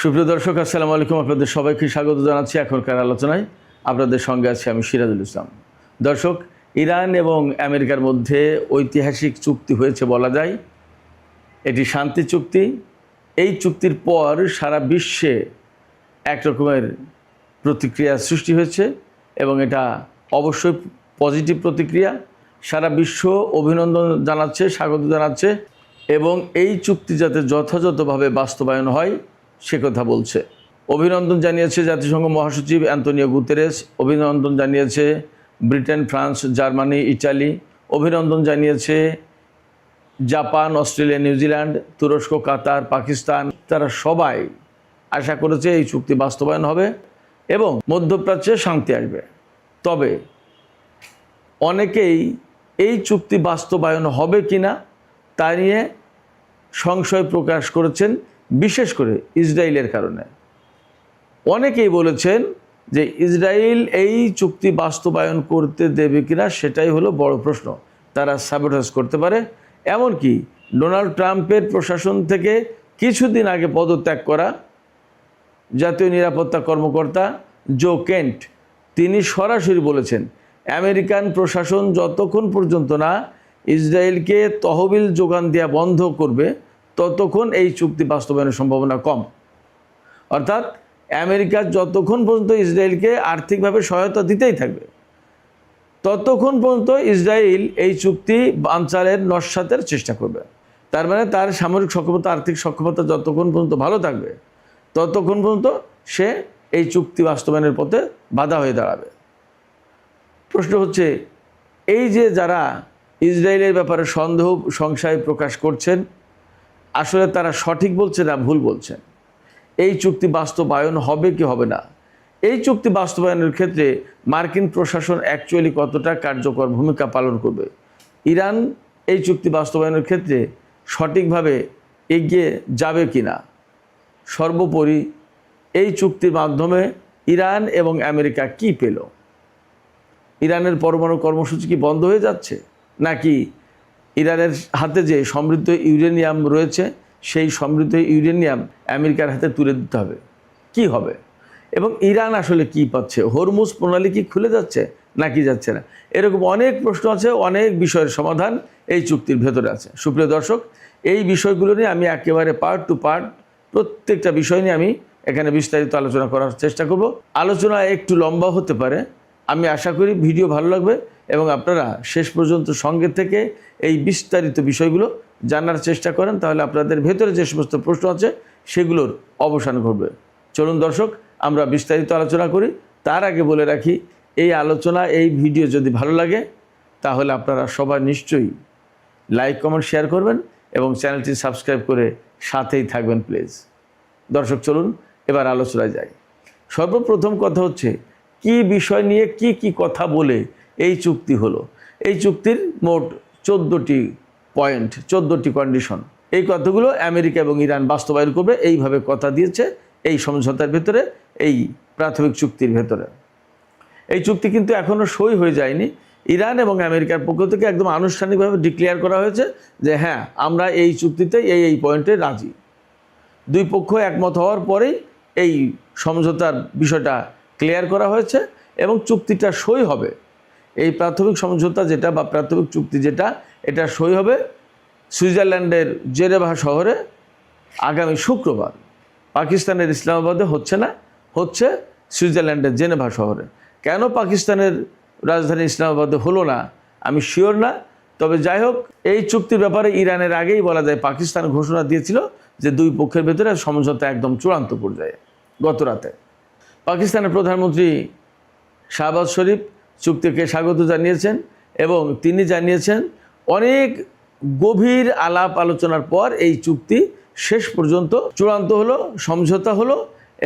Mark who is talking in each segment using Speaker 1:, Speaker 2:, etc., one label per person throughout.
Speaker 1: সুপ্রিয় দর্শক, আসসালামু আলাইকুম। আপনাদের সবাইকে স্বাগত জানাচ্ছি এখনকার আলোচনায়। আপনাদের সঙ্গে আছি আমি সিরাজুল ইসলাম। দর্শক, ইরান এবং আমেরিকার মধ্যে ঐতিহাসিক চুক্তি হয়েছে বলা যায়। এটি শান্তি চুক্তি। এই চুক্তির পর সারা বিশ্বে এক রকমের প্রতিক্রিয়া সৃষ্টি হয়েছে এবং এটা অবশ্যই পজিটিভ প্রতিক্রিয়া। সারা বিশ্ব অভিনন্দন জানাচ্ছে, স্বাগত জানাচ্ছে এবং এই চুক্তি যাতে যথাযথভাবে বাস্তবায়ন হয় সে কথা বলছে। অভিনন্দন জানিয়েছে জাতিসংঘ মহাসচিব অ্যান্তোনিও গুতেরেস, অভিনন্দন জানিয়েছে ব্রিটেন, ফ্রান্স, জার্মানি, ইটালি, অভিনন্দন জানিয়েছে জাপান, অস্ট্রেলিয়া, নিউজিল্যান্ড, তুরস্ক, কাতার, পাকিস্তান। তারা সবাই আশা করেছে এই চুক্তি বাস্তবায়ন হবে এবং মধ্যপ্রাচ্যে শান্তি আসবে। তবে অনেকেই এই চুক্তি বাস্তবায়ন হবে কিনা তা নিয়ে সংশয় প্রকাশ করেছেন, বিশেষ করে ইসরায়েলের কারণে। অনেকেই বলেছেন যে ইসরায়েল এই চুক্তি বাস্তবায়ন করতে দেবে কিনা সেটাই হলো বড় প্রশ্ন। তারা সাবোটাজ করতে পারে। এমনকি ডোনাল্ড ট্রাম্পের প্রশাসন থেকে কিছুদিন আগে পদত্যাগ করা জাতীয় নিরাপত্তা কর্মকর্তা জো কেন্ট, তিনি সরাসরি বলেছেন আমেরিকান প্রশাসন যতক্ষণ পর্যন্ত না ইসরায়েলকে তহবিল যোগান দেওয়া বন্ধ করবে ততক্ষণ এই চুক্তি বাস্তবায়নের সম্ভাবনা কম। অর্থাৎ আমেরিকা যতক্ষণ পর্যন্ত ইসরায়েলকে আর্থিকভাবে সহায়তা দিতেই থাকবে ততক্ষণ পর্যন্ত ইসরায়েল এই চুক্তি বানচালের নস্যাতের চেষ্টা করবে। তার মানে তার সামরিক সক্ষমতা, আর্থিক সক্ষমতা যতক্ষণ পর্যন্ত ভালো থাকবে ততক্ষণ পর্যন্ত সে এই চুক্তি বাস্তবায়নের পথে বাধা হয়ে দাঁড়াবে। প্রশ্ন হচ্ছে, এই যে যারা ইসরায়েলের ব্যাপারে সন্দেহ সংশয় প্রকাশ করছেন, আসলে তারা সঠিক বলছে না ভুল বলছেন? এই চুক্তি বাস্তবায়ন হবে কি হবে না? এই চুক্তি বাস্তবায়নের ক্ষেত্রে মার্কিন প্রশাসন অ্যাকচুয়ালি কতটা কার্যকর ভূমিকা পালন করবে? ইরান এই চুক্তি বাস্তবায়নের ক্ষেত্রে সঠিকভাবে এগিয়ে যাবে কি না? সর্বোপরি এই চুক্তির মাধ্যমে ইরান এবং আমেরিকা কি পেল? ইরানের পরমাণু কর্মসূচি কি বন্ধ হয়ে যাচ্ছে, নাকি ইরানের হাতে যে সমৃদ্ধ ইউরেনিয়াম রয়েছে সেই সমৃদ্ধ ইউরেনিয়াম আমেরিকার হাতে তুলে দিতে হবে? কি হবে? এবং ইরান আসলে কি পাচ্ছে? হরমুজ প্রণালী কি খুলে যাচ্ছে নাকি যাচ্ছে না? এরকম অনেক প্রশ্ন আছে, অনেক বিষয়ের সমাধান এই চুক্তির ভেতরে আছে। সুপ্রিয় দর্শক, এই বিষয়গুলো নিয়ে আমি একেবারে পার্ট টু পার্ট প্রত্যেকটা বিষয় নিয়ে আমি এখানে বিস্তারিত আলোচনা করার চেষ্টা করব। আলোচনা একটু লম্বা হতে পারে, আমি আশা করি ভিডিও ভালো লাগবে এবং আপনারা শেষ পর্যন্ত সঙ্গে থেকে এই বিস্তারিত বিষয়গুলো জানার চেষ্টা করেন, তাহলে আপনাদের ভেতরে যে সমস্ত প্রশ্ন আছে সেগুলোর অবসান ঘটবে। চলুন দর্শক, আমরা বিস্তারিত আলোচনা করি। তার আগে বলে রাখি, এই আলোচনা, এই ভিডিও যদি ভালো লাগে তাহলে আপনারা সবাই নিশ্চয়ই লাইক, কমেন্ট, শেয়ার করবেন এবং চ্যানেলটি সাবস্ক্রাইব করে সাথেই থাকবেন প্লিজ। দর্শক, চলুন এবার আলোচনায় যাই। সর্বপ্রথম কথা হচ্ছে, কি বিষয় নিয়ে কি কথা বলে এই চুক্তি হলো? এই চুক্তির মোট 14টি পয়েন্ট, 14টি কন্ডিশন। এই কথাগুলো আমেরিকা এবং ইরান বাস্তবায়ন করবে, এইভাবে কথা দিয়েছে এই সমঝোতার ভেতরে, এই প্রাথমিক চুক্তির ভেতরে। এই চুক্তি কিন্তু এখনও সই হয়ে যায়নি। ইরান এবং আমেরিকার পক্ষ থেকে একদম আনুষ্ঠানিকভাবে ডিক্লেয়ার করা হয়েছে যে হ্যাঁ, আমরা এই চুক্তিতে এই পয়েন্টে রাজি। দুই পক্ষ একমত হওয়ার পরেই এই সমঝোতার বিষয়টা ক্লিয়ার করা হয়েছে এবং চুক্তিটা সই হবে। এই প্রাথমিক সমঝোতা যেটা বা প্রাথমিক চুক্তি যেটা, এটা সই হবে সুইজারল্যান্ডের জেনেভা শহরে আগামী শুক্রবার। পাকিস্তানের ইসলামাবাদে হচ্ছে না, হচ্ছে সুইজারল্যান্ডের জেনেভা শহরে। কেন পাকিস্তানের রাজধানী ইসলামাবাদে হলো না আমি শিওর না, তবে যাই হোক, এই চুক্তির ব্যাপারে ইরানের আগেই বলা যায় পাকিস্তান ঘোষণা দিয়েছিল যে দুই পক্ষের ভেতরে সমঝোতা একদম চূড়ান্ত পর্যায়ে। গত রাতে পাকিস্তানের প্রধানমন্ত্রী শাহবাজ শরীফ চুক্তিকে স্বাগত জানিয়েছেন এবং তিনি জানিয়েছেন অনেক গভীর আলাপ আলোচনার পর এই চুক্তি শেষ পর্যন্ত চূড়ান্ত হলো, সমঝোতা হলো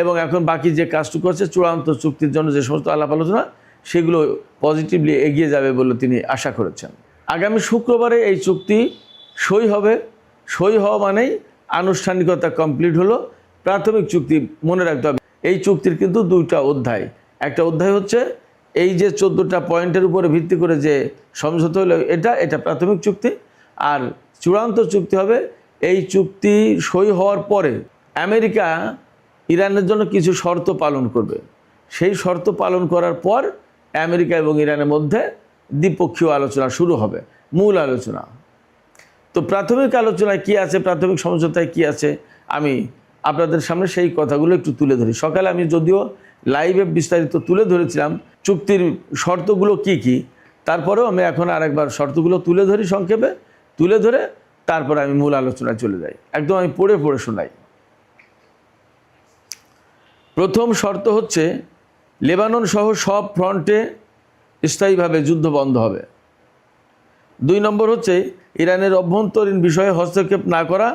Speaker 1: এবং এখন বাকি যে কাজটুকু আছে চূড়ান্ত চুক্তির জন্য যে সমস্ত আলাপ আলোচনা সেগুলো পজিটিভলি এগিয়ে যাবে বলে তিনি আশা করেছেন। আগামী শুক্রবারে এই চুক্তি সই হবে। সই হওয়া মানেই আনুষ্ঠানিকতা কমপ্লিট হলো। প্রাথমিক চুক্তি মনে রাখতে হবে, এই চুক্তির কিন্তু দুইটা অধ্যায়। একটা অধ্যায় হচ্ছে এই যে 14টা পয়েন্টের উপরে ভিত্তি করে যে সমঝোতা হলো এটা প্রাথমিক চুক্তি, আর চূড়ান্ত চুক্তি হবে এই চুক্তি সই হওয়ার পরে আমেরিকা ইরানের জন্য কিছু শর্ত পালন করবে। সেই শর্ত পালন করার পর আমেরিকা এবং ইরানের মধ্যে দ্বিপক্ষীয় আলোচনা শুরু হবে, মূল আলোচনা। তো প্রাথমিক আলোচনায় কি আছে, প্রাথমিক সমঝোতায় কি আছে, আমি আপনাদের সামনে সেই কথাগুলো একটু তুলে ধরি। সকালে আমি যদিও লাইভে বিস্তারিত তুলে ধরেছিলাম চুক্তির শর্তগুলো কি কি, তারপরেও আমি এখন আরেকবার শর্তগুলো তুলে ধরি সংক্ষেপে, তুলে ধরে তারপরে আমি মূল আলোচনায় চলে যাই। একদম আমি পড়ে পড়ে শোনাই। প্রথম শর্ত হচ্ছে লেবানন সহ সব ফ্রন্টে স্থায়ীভাবে যুদ্ধ বন্ধ হবে। 2 নম্বর হচ্ছে ইরানের অভ্যন্তরীণ বিষয়ে হস্তক্ষেপ না করা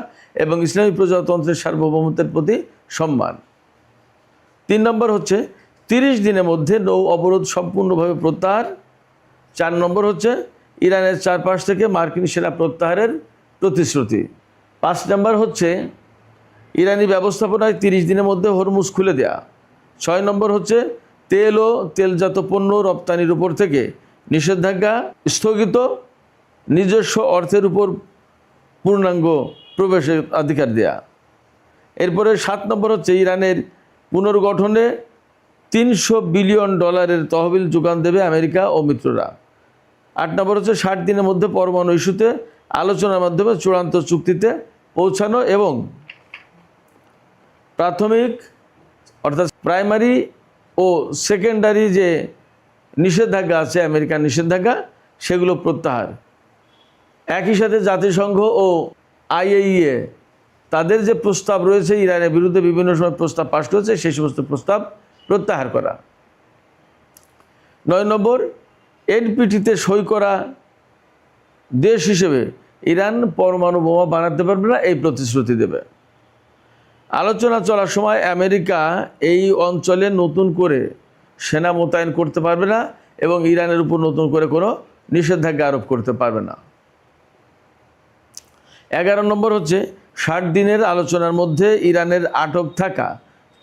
Speaker 1: এবং ইসলামী প্রজাতন্ত্রের সার্বভৌমত্বের প্রতি সম্মান। 3 নম্বর হচ্ছে 30 দিনের মধ্যে নৌ অবরোধ সম্পূর্ণভাবে প্রত্যাহার। 4 নম্বর হচ্ছে ইরানের চারপাশ থেকে মার্কিন সেনা প্রত্যাহারের প্রতিশ্রুতি। 5 নম্বর হচ্ছে ইরানি ব্যবস্থাপনায় 30 দিনের মধ্যে হরমুজ খুলে দেয়া। 6 নম্বর হচ্ছে তেল ও তেলজাত পণ্য রপ্তানির উপর থেকে নিষেধাজ্ঞা স্থগিত, নিজস্ব অর্থের উপর পূর্ণাঙ্গ প্রবেশের অধিকার দেয়া। এরপরে 7 নম্বর হচ্ছে ইরানের পুনর্গঠনে $300 বিলিয়ন তহবিল যোগান দেবে আমেরিকা ও মিত্ররা। 8 নম্বর হচ্ছে 60 দিনের মধ্যে পরমাণু ইস্যুতে আলোচনার মাধ্যমে চূড়ান্ত চুক্তিতে পৌঁছানো এবং প্রাথমিক অর্থাৎ প্রাইমারি ও সেকেন্ডারি যে নিষেধাজ্ঞা আছে, আমেরিকার নিষেধাজ্ঞা, সেগুলো প্রত্যাহার। একই সাথে জাতিসংঘ ও IAEA তাদের যে প্রস্তাব রয়েছে ইরানের বিরুদ্ধে বিভিন্ন সময় প্রস্তাব পাশ করেছে, সেই সমস্ত প্রস্তাব প্রত্যাহার করা। 9 নম্বর NPT-তে সই করা দেশ হিসেবে ইরান পরমাণু বোমা বানাতে পারবে না, এই প্রতিশ্রুতি দেবে। আলোচনা চলার সময় আমেরিকা এই অঞ্চলে নতুন করে সেনা মোতায়েন করতে পারবে না এবং ইরানের উপর নতুন করে কোনো নিষেধাজ্ঞা আরোপ করতে পারবে না। 11 নম্বর হচ্ছে 60 দিনের আলোচনার মধ্যে ইরানের আটক থাকা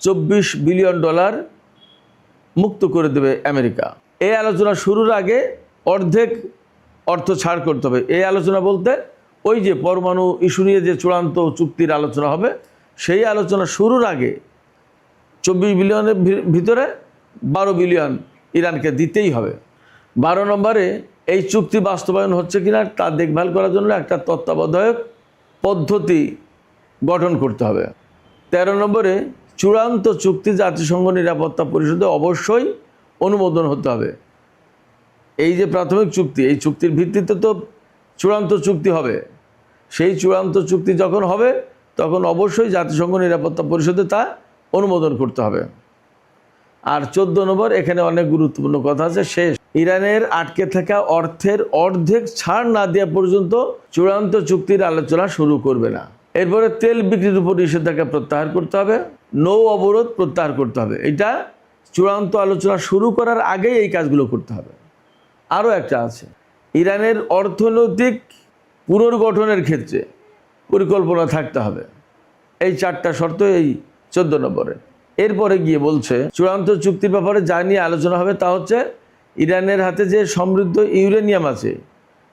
Speaker 1: $24 বিলিয়ন মুক্ত করে দেবে আমেরিকা। এই আলোচনা শুরুর আগে অর্ধেক অর্থ ছাড় করতে হবে। এই আলোচনা বলতে ওই যে পরমাণু ইস্যু নিয়ে যে চূড়ান্ত চুক্তির আলোচনা হবে, সেই আলোচনা শুরুর আগে 24 বিলিয়নের ভিতরে 12 বিলিয়ন ইরানকে দিতেই হবে। 12 নম্বরে এই চুক্তি বাস্তবায়ন হচ্ছে কিনা তা দেখভাল করার জন্য একটা তত্ত্বাবধায়ক পদ্ধতি গঠন করতে হবে। 13 নম্বরে চূড়ান্ত চুক্তি জাতিসংঘ নিরাপত্তা পরিষদে অবশ্যই অনুমোদন হতে হবে। এই যে প্রাথমিক চুক্তি, এই চুক্তির ভিত্তিতে তো চূড়ান্ত চুক্তি হবে। সেই চূড়ান্ত চুক্তি যখন হবে তখন অবশ্যই জাতিসংঘ নিরাপত্তা পরিষদে তা অনুমোদন করতে হবে। আর 14 নম্বর, এখানে অনেক গুরুত্বপূর্ণ কথা আছে। শেষ, ইরানের আটকে থাকা অর্থের অর্ধেক ছাড় না দেওয়া পর্যন্ত চূড়ান্ত চুক্তির আলোচনা শুরু করবে না। এরপরে তেল বিক্রির উপর নিষেধাজ্ঞা প্রত্যাহার করতে হবে, নৌ অবরোধ প্রত্যাহার করতে হবে। এটা চূড়ান্ত আলোচনা শুরু করার আগেই এই কাজগুলো করতে হবে। আরও একটা আছে, ইরানের অর্থনৈতিক পুনর্গঠনের ক্ষেত্রে পরিকল্পনা থাকতে হবে। এই 4টা শর্ত এই 14 নম্বরে। এরপরে গিয়ে বলছে চূড়ান্ত চুক্তির ব্যাপারে যা নিয়ে আলোচনা হবে তা হচ্ছে ইরানের হাতে যে সমৃদ্ধ ইউরেনিয়াম আছে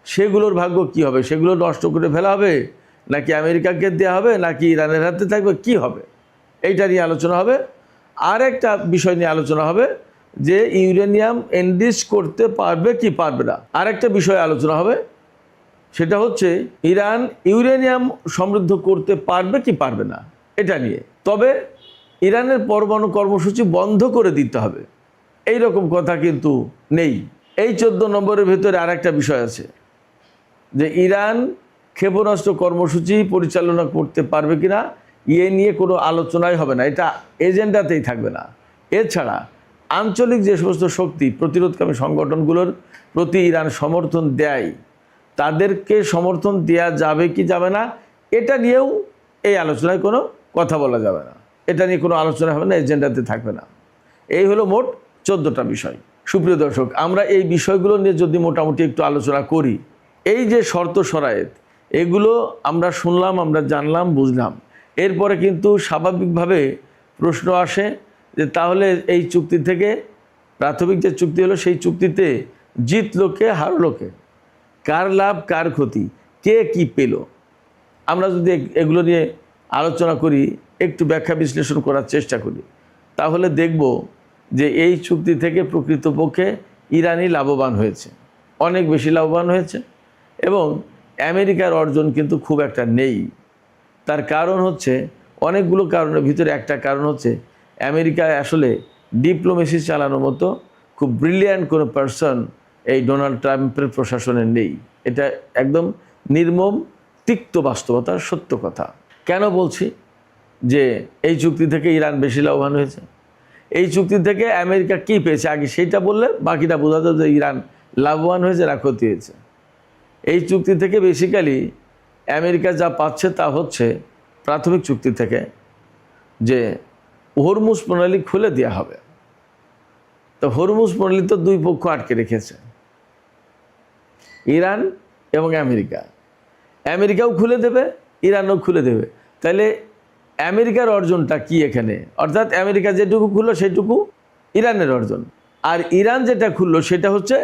Speaker 1: সেগুলোর ভাগ্য কি হবে, সেগুলো নষ্ট করে ফেলা হবে নাকি আমেরিকাকে দেওয়া হবে নাকি ইরানের হাতে থাকবে, কি হবে, এইটা নিয়ে আলোচনা হবে। আর একটা বিষয় নিয়ে আলোচনা হবে যে ইউরেনিয়াম এনরিচ করতে পারবে কি পারবে না। আর একটা বিষয় আলোচনা হবে, সেটা হচ্ছে ইরান ইউরেনিয়াম সমৃদ্ধ করতে পারবে কি পারবে না, এটা নিয়ে। তবে ইরানের পরমাণু কর্মসূচি বন্ধ করে দিতে হবে, এই রকম কথা কিন্তু নেই। এই 14 নম্বরের ভেতরে আর একটা বিষয় আছে যে ইরান ক্ষেপণাস্ত্র কর্মসূচি পরিচালনা করতে পারবে কিনা, ইয়ে নিয়ে কোনো আলোচনাই হবে না, এটা এজেন্ডাতেই থাকবে না। এছাড়া আঞ্চলিক যে সমস্ত শক্তি প্রতিরোধকামী সংগঠনগুলোর প্রতি ইরান সমর্থন দেয়, তাদেরকে সমর্থন দেয়া যাবে কি যাবে না, এটা নিয়েও এই আলোচনায় কোনো কথা বলা যাবে না, এটা নিয়ে কোনো আলোচনা হবে না, এজেন্ডাতে থাকবে না। এই হলো মোট 14টা বিষয়। সুপ্রিয় দর্শক, আমরা এই বিষয়গুলো নিয়ে যদি মোটামুটি একটু আলোচনা করি, এই যে শর্ত শরায়েত এগুলো আমরা শুনলাম, আমরা জানলাম, বুঝলাম। এরপরে কিন্তু স্বাভাবিকভাবে প্রশ্ন আসে যে তাহলে এই চুক্তি থেকে, প্রাথমিক যে চুক্তি হলো সেই চুক্তিতে জিতলো কে, হারলো কে, কার লাভ কার ক্ষতি, কে কি পেল। আমরা যদি এগুলো নিয়ে আলোচনা করি, একটু ব্যাখ্যা বিশ্লেষণ করার চেষ্টা করি, তাহলে দেখব যে এই চুক্তি থেকে প্রকৃতপক্ষে ইরানই লাভবান হয়েছে, অনেক বেশি লাভবান হয়েছে। এবং আমেরিকার অর্জন কিন্তু খুব একটা নেই। তার কারণ হচ্ছে, অনেকগুলো কারণের ভিতরে একটা কারণ হচ্ছে আমেরিকায় আসলে ডিপ্লোমেসি চালানোর মতো খুব ব্রিলিয়ান্ট কোনো পার্সন এই ডোনাল্ড ট্রাম্পের প্রশাসনে নেই। এটা একদম নির্মম তিক্ত বাস্তবতার সত্য কথা। কেন বলছি যে এই চুক্তি থেকে ইরান বেশি লাভবান হয়েছে? এই চুক্তি থেকে আমেরিকা কী পেয়েছে আগে সেইটা বললে বাকিটা বোঝা যায় যে ইরান লাভবান হয়েছে না ক্ষতি হয়েছে। এই চুক্তি থেকে বেসিক্যালি আমেরিকা যা পাচ্ছে তা হচ্ছে প্রাথমিক চুক্তি থেকে যে হরমুজ প্রণালী খুলে দেওয়া হবে। তো হরমুজ প্রণালী তো দুই পক্ষ আটকে রেখেছে, ইরান এবং আমেরিকা। আমেরিকাও খুলে দেবে, ইরানও খুলে দেবে। তাহলে আমেরিকার অর্জনটা কি এখানে? অর্থাৎ আমেরিকা যেটুকু খুললো সেটুকু ইরানের অর্জন, আর ইরান যেটা খুললো সেটা হচ্ছে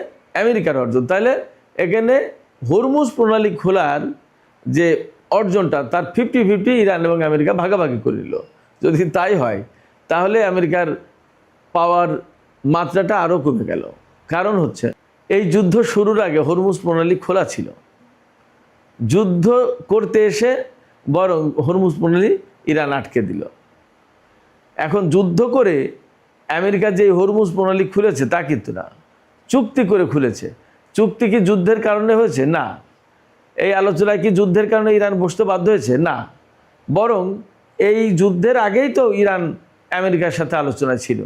Speaker 1: আমেরিকার অর্জন। তাহলে এখানে হরমুজ প্রণালী খোলার যে অর্জনটা তার 50-50 ইরান এবং আমেরিকা ভাগাভাগি করে নিল। যদি তাই হয় তাহলে আমেরিকার পাওয়ার মাত্রাটা আরও কমে গেল। কারণ হচ্ছে এই যুদ্ধ শুরুর আগে হরমুজ প্রণালী খোলা ছিল, যুদ্ধ করতে এসে বরং হরমুজ প্রণালী ইরান আটকে দিল। এখন যুদ্ধ করে আমেরিকা যে হরমুজ প্রণালী খুলেছে তা কিন্তু না, চুক্তি করে খুলেছে। চুক্তি কি যুদ্ধের কারণে হয়েছে? না। এই আলোচনায় কি যুদ্ধের কারণে ইরান বসতে বাধ্য হয়েছে? না। বরং এই যুদ্ধের আগেই তো ইরান আমেরিকার সাথে আলোচনায় ছিল।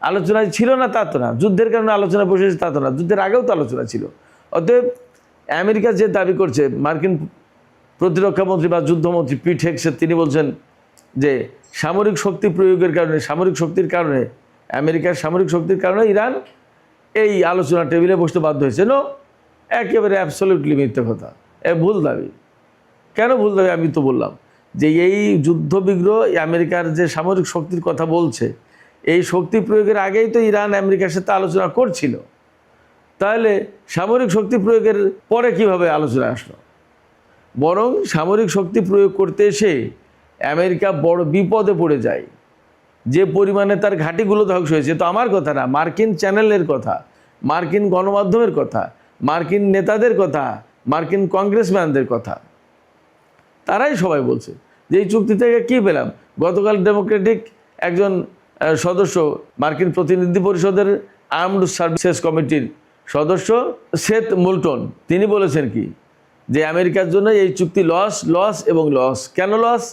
Speaker 1: আলোচনায় ছিল না তা তো না, যুদ্ধের কারণে আলোচনা বসেছে তা তো না, যুদ্ধের আগেও তো আলোচনা ছিল। অতএব আমেরিকা যে দাবি করছে, মার্কিন প্রতিরক্ষামন্ত্রী বা যুদ্ধমন্ত্রী পিট হেগসেট তিনি বলছেন যে সামরিক শক্তি প্রয়োগের কারণে, সামরিক শক্তির কারণে, আমেরিকার সামরিক শক্তির কারণে ইরান এই আলোচনা টেবিলে বসতে বাধ্য হয়েছে। নো, একেবারে অ্যাবসলিউটলি মিথ্যে কথা, ভুল দাবি। কেন ভুল দাবি? আমি তো বললাম যে এই যুদ্ধবিগ্রহ আমেরিকার যে সামরিক শক্তির কথা বলছে, এই শক্তি প্রয়োগের আগেই তো ইরান আমেরিকার সাথে আলোচনা করছিল। তাহলে সামরিক শক্তি প্রয়োগের পরে কিভাবে আলোচনা আসলো? বরং সামরিক শক্তি প্রয়োগ করতে এসে আমেরিকা বড় বিপদে পড়ে যায়। যে পরিমাণে তার ঘাঁটিগুলো ধ্বংস হয়েছে, তো আমার কথা না, মার্কিন চ্যানেলের কথা, মার্কিন গণমাধ্যমের কথা, মার্কিন নেতাদের কথা, মার্কিন কংগ্রেসম্যানদের কথা, তারাই সবাই বলছে যে এই চুক্তি থেকে কী পেলাম। গতকাল ডেমোক্রেটিক একজন সদস্য, মার্কিন প্রতিনিধি পরিষদের আর্মড সার্ভিসেস কমিটির সদস্য সেথ মোল্টন, তিনি বলেছেন কি যে আমেরিকার জন্য এই চুক্তি লস, লস এবং লস। কেন লস?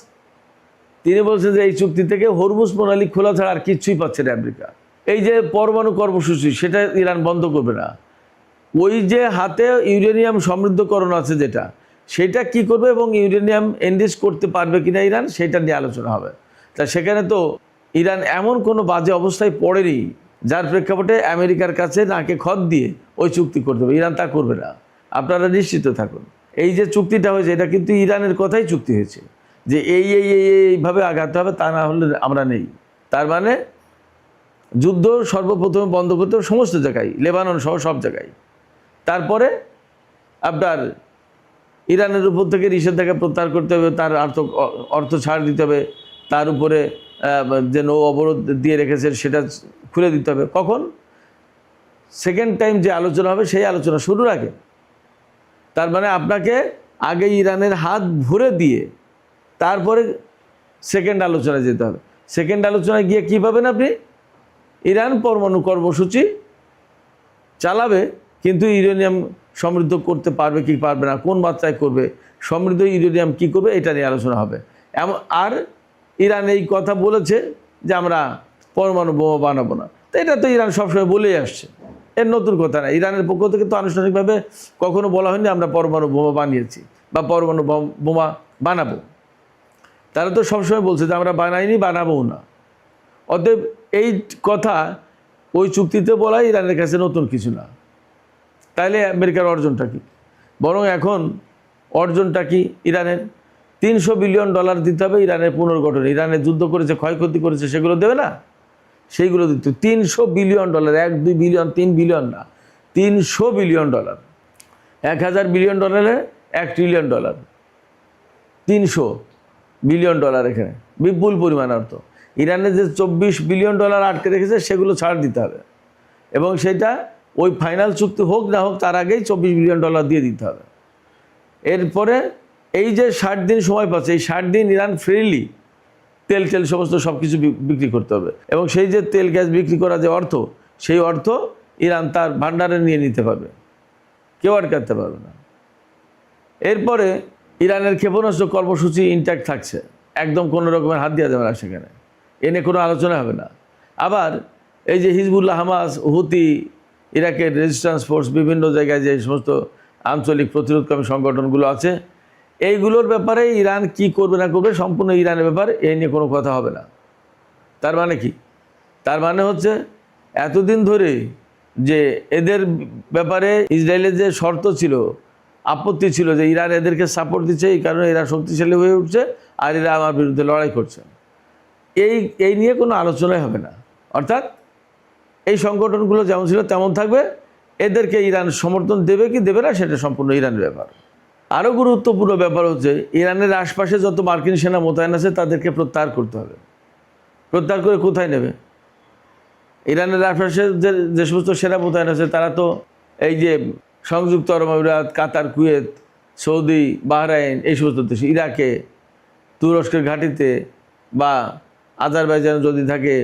Speaker 1: তিনি বলছেন যে এই চুক্তি থেকে হরমুজ প্রণালী খোলা ছাড়া আর কিচ্ছুই পাচ্ছে না আমেরিকা। এই যে পরমাণু কর্মসূচি, সেটা ইরান বন্ধ করবে না। ওই যে হাতে ইউরেনিয়াম সমৃদ্ধকরণ আছে যেটা, সেটা কি করবে এবং ইউরেনিয়াম এনরিচ করতে পারবে কিনা ইরান, সেটা নিয়ে আলোচনা হবে। তা সেখানে তো ইরান এমন কোনো বাজে অবস্থায় পড়েনি যার প্রেক্ষাপটে আমেরিকার কাছে নাকে খত দিয়ে ওই চুক্তি করতে হবে। ইরান তা করবে না, আপনারা নিশ্চিত থাকুন। এই যে চুক্তিটা হয়েছে এটা কিন্তু ইরানের কথাই চুক্তি হয়েছে যে এইভাবে আঘাত হবে, তা না হলে আমরা নেই। তার মানে যুদ্ধ সর্বপ্রথমে বন্ধ করতে হবে সমস্ত জায়গায়, লেবানন সহ সব জায়গায়। তারপরে আপনার ইরানের উপর থেকে নিষেধাজ্ঞা প্রত্যাহার করতে হবে, তার অর্থ ছাড় দিতে হবে, তার উপরে যে নৌ অবরোধ দিয়ে রেখেছে সেটা খুলে দিতে হবে। কখন? সেকেন্ড টাইম যে আলোচনা হবে সেই আলোচনা শুরুর আগে। তার মানে আপনাকে আগে ইরানের হাত ভরে দিয়ে তারপরে সেকেন্ড আলোচনায় যেতে হবে। সেকেন্ড আলোচনায় গিয়ে কী পাবেন আপনি? ইরান পরমাণু কর্মসূচি চালাবে, কিন্তু ইউরেনিয়াম সমৃদ্ধ করতে পারবে কি পারবে না, কোন মাত্রায় করবে, সমৃদ্ধ ইউরেনিয়াম কি করবে, এটা নিয়ে আলোচনা হবে। আর ইরান এই কথা বলেছে যে আমরা পরমাণু বোমা বানাবো না। তো এটা তো ইরান সবসময় বলেই আসছে, এর নতুন কথা না। ইরানের পক্ষ থেকে তো আনুষ্ঠানিকভাবে কখনো বলা হয়নি আমরা পরমাণু বোমা বানিয়েছি বা পরমাণু বোমা বানাবো। তারা তো সবসময় বলছে যে আমরা বানাইনি, বানাবও না। অতএব এই কথা ওই চুক্তিতে বলা ইরানের কাছে নতুন কিছু না। তাইলে আমেরিকার অর্জনটা কি? বরং এখন অর্জনটা কি ইরানের? $300 বিলিয়ন দিতে হবে ইরানের পুনর্গঠন। ইরানের যুদ্ধ করেছে, ক্ষয়ক্ষতি করেছে, সেগুলো দেবে না? সেইগুলো দিতে $300 বিলিয়ন, 1-2 বিলিয়ন 3 বিলিয়ন না, $300 billion. 1000 billion $1 trillion. 300 billion dollar, এখানে বিপুল পরিমাণ অর্থ। ইরানের যে 24 বিলিয়ন ডলার আটকে রেখেছে সেগুলো ছাড় দিতে হবে, এবং সেটা ওই ফাইনাল চুক্তি হোক না হোক তার আগেই 24 বিলিয়ন ডলার দিয়ে দিতে হবে। এরপরে এই যে 60 দিন সময় পাচ্ছে, এই 60 দিন ইরান ফ্রিলি তেল সমস্ত সব কিছু বিক্রি করতে হবে, এবং সেই যে তেল গ্যাস বিক্রি করা যে অর্থ, সেই অর্থ ইরান তার ভান্ডারে নিয়ে নিতে পারবে, কেউ আটকাতে পারবে না। এরপরে ইরানের ক্ষেপণাস্ত্র কর্মসূচি ইনট্যাক্ট থাকছে, একদম কোনো রকমের হাত দেওয়া যাবে না সেখানে, এ নিয়ে কোনো আলোচনা হবে না। আবার এই যে হিজবুল্লাহ, হামাস, হুতি, ইরাকের রেজিস্ট্যান্স ফোর্স, বিভিন্ন জায়গায় যে সমস্ত আঞ্চলিক প্রতিরোধকামী সংগঠনগুলো আছে, এইগুলোর ব্যাপারে ইরান কি করবে না করবে সম্পূর্ণ ইরানের ব্যাপার, এই নিয়ে কোনো কথা হবে না। তার মানে কি? তার মানে হচ্ছে এতদিন ধরে যে এদের ব্যাপারে ইসরায়েলের যে শর্ত ছিল, আপত্তি ছিল যে ইরান এদেরকে সাপোর্ট দিচ্ছে, এই কারণে এরা শক্তিশালী হয়ে উঠছে আর এরা আমার বিরুদ্ধে লড়াই করছে, এই নিয়ে কোনো আলোচনাই হবে না। অর্থাৎ এই সংগঠনগুলো যেমন ছিল তেমন থাকবে, এদেরকে ইরান সমর্থন দেবে কি দেবে না সেটা সম্পূর্ণ ইরানের ব্যাপার। আরও গুরুত্বপূর্ণ ব্যাপার হচ্ছে ইরানের আশপাশে যত মার্কিন সেনা মোতায়েন আছে তাদেরকে প্রত্যাহার করতে হবে। প্রত্যাহার করে কোথায় নেবে? ইরানের আশপাশে যে সমস্ত সেনা মোতায়েন আছে তারা তো এই যে সংযুক্ত আরব আমিরাত, কাতার, কুয়েত, সৌদি, বাহরাইন, এই সমস্ত দেশে, ইরাকে, তুরস্কের ঘাঁটিতে, বা আজারবাইজানে যদি থাকে,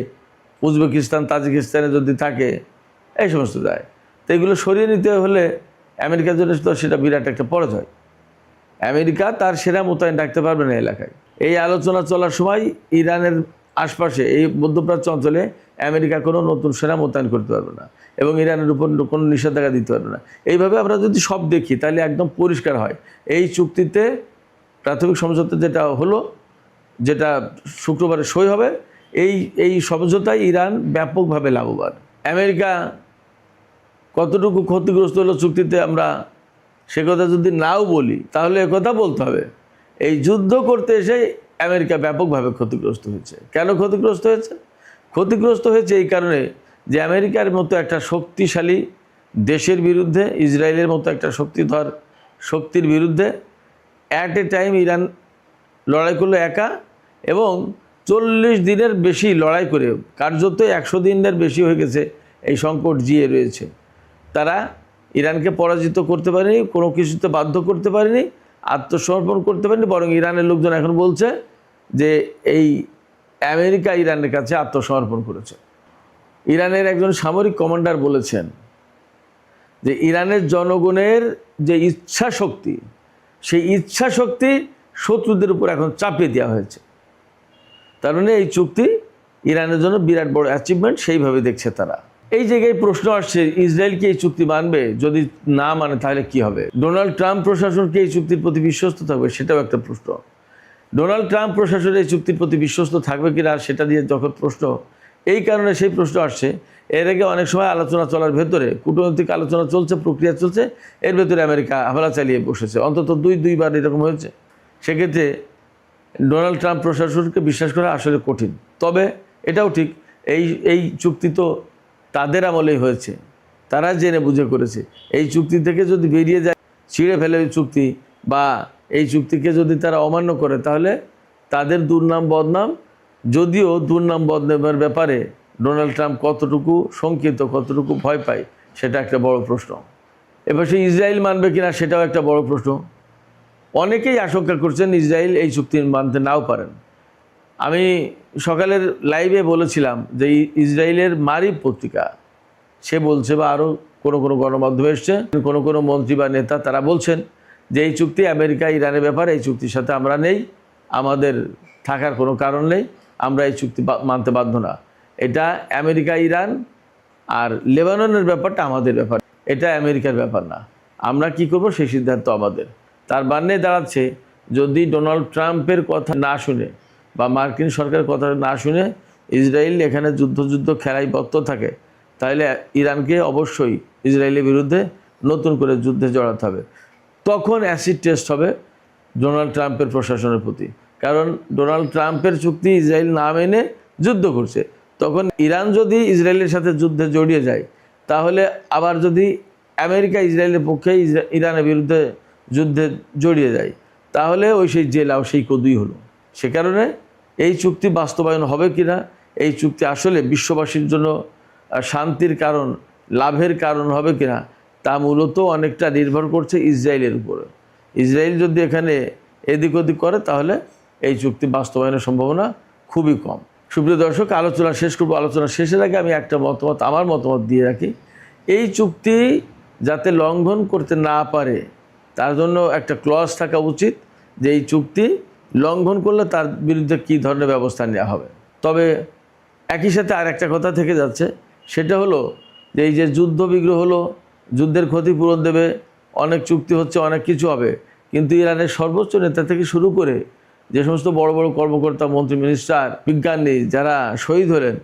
Speaker 1: উজবেকিস্তান, তাজিকিস্তানে যদি থাকে, এই সমস্ত যায়। তো এগুলো সরিয়ে নিতে হলে আমেরিকার জন্য তো সেটা বিরাট একটা পরাজয়। আমেরিকা তার সেনা মোতায়েন রাখতে পারবে না এলাকায়। এই আলোচনা চলার সময় ইরানের আশপাশে এই মধ্যপ্রাচ্য অঞ্চলে আমেরিকা কোনো নতুন সেনা মোতায়েন করতে পারবে না, এবং ইরানের উপর কোনো নিষেধাজ্ঞা দিতে পারবে না। এইভাবে আমরা যদি সব দেখি তাহলে একদম পরিষ্কার হয় এই চুক্তিতে প্রাথমিক সমঝোতা যেটা হলো, যেটা শুক্রবারে সই হবে, এই সমঝোতায় ইরান ব্যাপকভাবে লাভবান। আমেরিকা কতটুকু ক্ষতিগ্রস্ত হলো চুক্তিতে আমরা সে কথা যদি নাও বলি, তাহলে একথা বলতে হবে এই যুদ্ধ করতে এসে আমেরিকা ব্যাপকভাবে ক্ষতিগ্রস্ত হয়েছে। কেন ক্ষতিগ্রস্ত হয়েছে? ক্ষতিগ্রস্ত হয়েছে এই কারণে যে আমেরিকার মতো একটা শক্তিশালী দেশের বিরুদ্ধে, ইসরায়েলের মতো একটা শক্তিধর শক্তির বিরুদ্ধে অ্যাট এ টাইম ইরান লড়াই করলো একা, এবং 40 দিনের বেশি লড়াই করে, কার্যত 100 দিনের বেশি হয়ে গেছে এই সংকট জিয়ে রয়েছে। তারা ইরানকে পরাজিত করতে পারেনি, কোনো কিছুতে বাধ্য করতে পারেনি, আত্মসমর্পণ করতে পারেনি, বরং ইরানের লোকজন এখন বলছে যে এই আমেরিকা ইরানের কাছে আত্মসমর্পণ করেছে। ইরানের একজন সামরিক কমান্ডার বলেছেন যে ইরানের জনগণের যে ইচ্ছা শক্তি, সেই ইচ্ছা শক্তি শত্রুদের উপর এখন চাপিয়ে দেওয়া হয়েছে। তার মানে এই চুক্তি ইরানের জন্য বিরাট বড় অ্যাচিভমেন্ট, সেইভাবে দেখছে তারা। এই জায়গায় প্রশ্ন আসছে, ইসরায়েল কি এই চুক্তি মানবে? যদি না মানে তাহলে কি হবে? ডোনাল্ড ট্রাম্প প্রশাসন কি এই চুক্তির প্রতি বিশ্বস্ত থাকবে? সেটাও একটা প্রশ্ন। ডোনাল্ড ট্রাম্প প্রশাসন এই চুক্তির প্রতি বিশ্বস্ত থাকবে কিনা সেটা দিয়ে যখন প্রশ্ন, এই কারণে সেই প্রশ্ন আসছে। এর আগে অনেক সময় আলোচনা চলার ভেতরে, কূটনৈতিক আলোচনা চলছে, প্রক্রিয়া চলছে, এর ভেতরে আমেরিকা হামলা চালিয়ে বসেছে, অন্তত দুইবার এরকম হয়েছে। সেক্ষেত্রে ডোনাল্ড ট্রাম্প প্রশাসনকে বিশ্বাস করা আসলে কঠিন। তবে এটাও ঠিক, এই চুক্তি তো তাদের আমলেই হয়েছে, তারা জেনে বুঝে করেছে। এই চুক্তি থেকে যদি বেরিয়ে যায়, ছিঁড়ে ফেলে ওই চুক্তি, বা এই চুক্তিকে যদি তারা অমান্য করে, তাহলে তাদের দুর্নাম বদনাম। যদিও দুর্নাম বদনামের ব্যাপারে ডোনাল্ড ট্রাম্প কতটুকু শঙ্কিত, কতটুকু ভয় পায়, সেটা একটা বড় প্রশ্ন। এবার সে ইসরায়েল মানবে কিনা সেটাও একটা বড় প্রশ্ন। অনেকেই আশঙ্কা করছেন ইসরায়েল এই চুক্তি মানতে নাও পারেন। আমি সকালের লাইভে বলেছিলাম যে ইসরায়েলের মারিফ পত্রিকা সে বলছে, বা আরও কোনো গণমাধ্যমে এসছে, কোনো মন্ত্রী বা নেতা তারা বলছেন যে এই চুক্তি আমেরিকা ইরানের ব্যাপারে, এই চুক্তির সাথে আমরা নেই, আমাদের থাকার কোনো কারণ নেই, আমরা এই চুক্তি মানতে বাধ্য না। এটা আমেরিকা ইরান আর লেবাননের ব্যাপারটা আমাদের ব্যাপার, এটা আমেরিকার ব্যাপার না। আমরা কি করব সেই সিদ্ধান্ত আমাদের। তার মানে দাঁড়াচ্ছে, যদি ডোনাল্ড ট্রাম্পের কথা না শুনে বা মার্কিন সরকারের কথা না শুনে ইসরায়েল এখানে যুদ্ধ খেলায় বর্ত থাকে, তাহলে ইরানকে অবশ্যই ইসরায়েলের বিরুদ্ধে নতুন করে যুদ্ধে জড়াতে হবে। তখন অ্যাসিড টেস্ট হবে ডোনাল্ড ট্রাম্পের প্রশাসনের প্রতি, কারণ ডোনাল্ড ট্রাম্পের চুক্তি ইসরায়েল না মেনে যুদ্ধ করছে। তখন ইরান যদি ইসরায়েলের সাথে যুদ্ধে জড়িয়ে যায়, তাহলে আবার যদি আমেরিকা ইসরায়েলের পক্ষে ইরানের বিরুদ্ধে যুদ্ধে জড়িয়ে যায়, তাহলে ওই সেই জেলাও সেই কদুই হলো। সে কারণে এই চুক্তি বাস্তবায়ন হবে কি না, এই চুক্তি আসলে বিশ্ববাসীর জন্য শান্তির কারণ, লাভের কারণ হবে কি না, তা মূলত অনেকটা নির্ভর করছে ইসরায়েলের উপরে। ইসরায়েল যদি এখানে এদিক ওদিক করে তাহলে এই চুক্তি বাস্তবায়নের সম্ভাবনা খুবই কম। সুপ্রিয় দর্শক, আলোচনা শেষ করব। আলোচনা শেষের আগে আমি একটা মতামত, আমার মতামত দিয়ে রাখি। এই চুক্তি যাতে লঙ্ঘন করতে না পারে তার জন্য একটা ক্লজ থাকা উচিত যে এই চুক্তি লঙ্ঘন করলে তার বিরুদ্ধে কী ধরনের ব্যবস্থা নেওয়া হবে। তবে একই সাথে আর একটা কথা থেকে যাচ্ছে, সেটা হলো যে এই যে যুদ্ধ বিগ্রহ হলো, যুদ্ধের ক্ষতিপূরণ দেবে, অনেক চুক্তি হচ্ছে, অনেক কিছু হবে, কিন্তু ইরানের সর্বোচ্চ নেতা থেকে শুরু করে যে সমস্ত বড় বড় কর্মকর্তা, মন্ত্রী, মিনিস্টার, বিজ্ঞানী যারা শহীদ হলেন,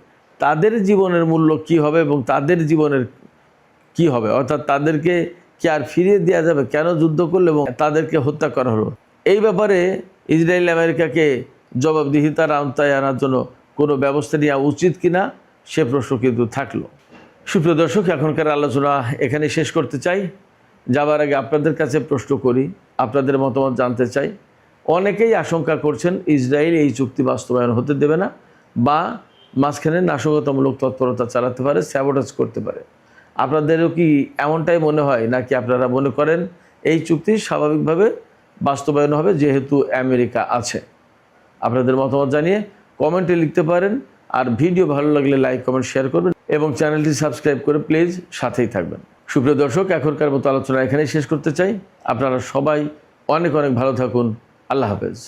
Speaker 1: তাদের জীবনের মূল্য কি হবে এবং তাদের জীবনের কি হবে, অর্থাৎ তাদেরকে কি আর ফিরিয়ে দেওয়া যাবে, কেন যুদ্ধ করলো এবং তাদেরকে হত্যা করা হলো, এই ব্যাপারে ইসরায়েল আমেরিকাকে জবাবদিহিতার আওতায় আনার জন্য কোনো ব্যবস্থা নেওয়া উচিত কিনা সে প্রশ্ন কিন্তু থাকলো। সুপ্রিয় দর্শক, এখনকার আলোচনা এখানে শেষ করতে চাই। যাবার আগে আপনাদের কাছে প্রশ্ন করি, আপনাদের মতামত জানতে চাই। অনেকেই আশঙ্কা করছেন ইসরায়েল এই চুক্তি বাস্তবায়ন হতে দেবে না বা মাঝখানে নাশকতামূলক তৎপরতা চালাতে পারে, স্যাবোটাজ করতে পারে। আপনাদেরও কি এমনটাই মনে হয়, নাকি আপনারা মনে করেন এই চুক্তি স্বাভাবিকভাবে বাস্তবায়ন হবে যেহেতু আমেরিকা আছে? আপনাদের মতামত জানিয়ে কমেন্টে লিখতে পারেন। আর ভিডিও ভালো লাগলে লাইক, কমেন্ট, শেয়ার করবেন এবং চ্যানেলটি সাবস্ক্রাইব করে প্লিজ সাথেই থাকবেন। সুপ্রিয় দর্শক, এখনকার মতো আলোচনা এখানেই শেষ করতে চাই। আপনারা সবাই অনেক অনেক ভালো থাকুন। আল্লাহ হাফেজ।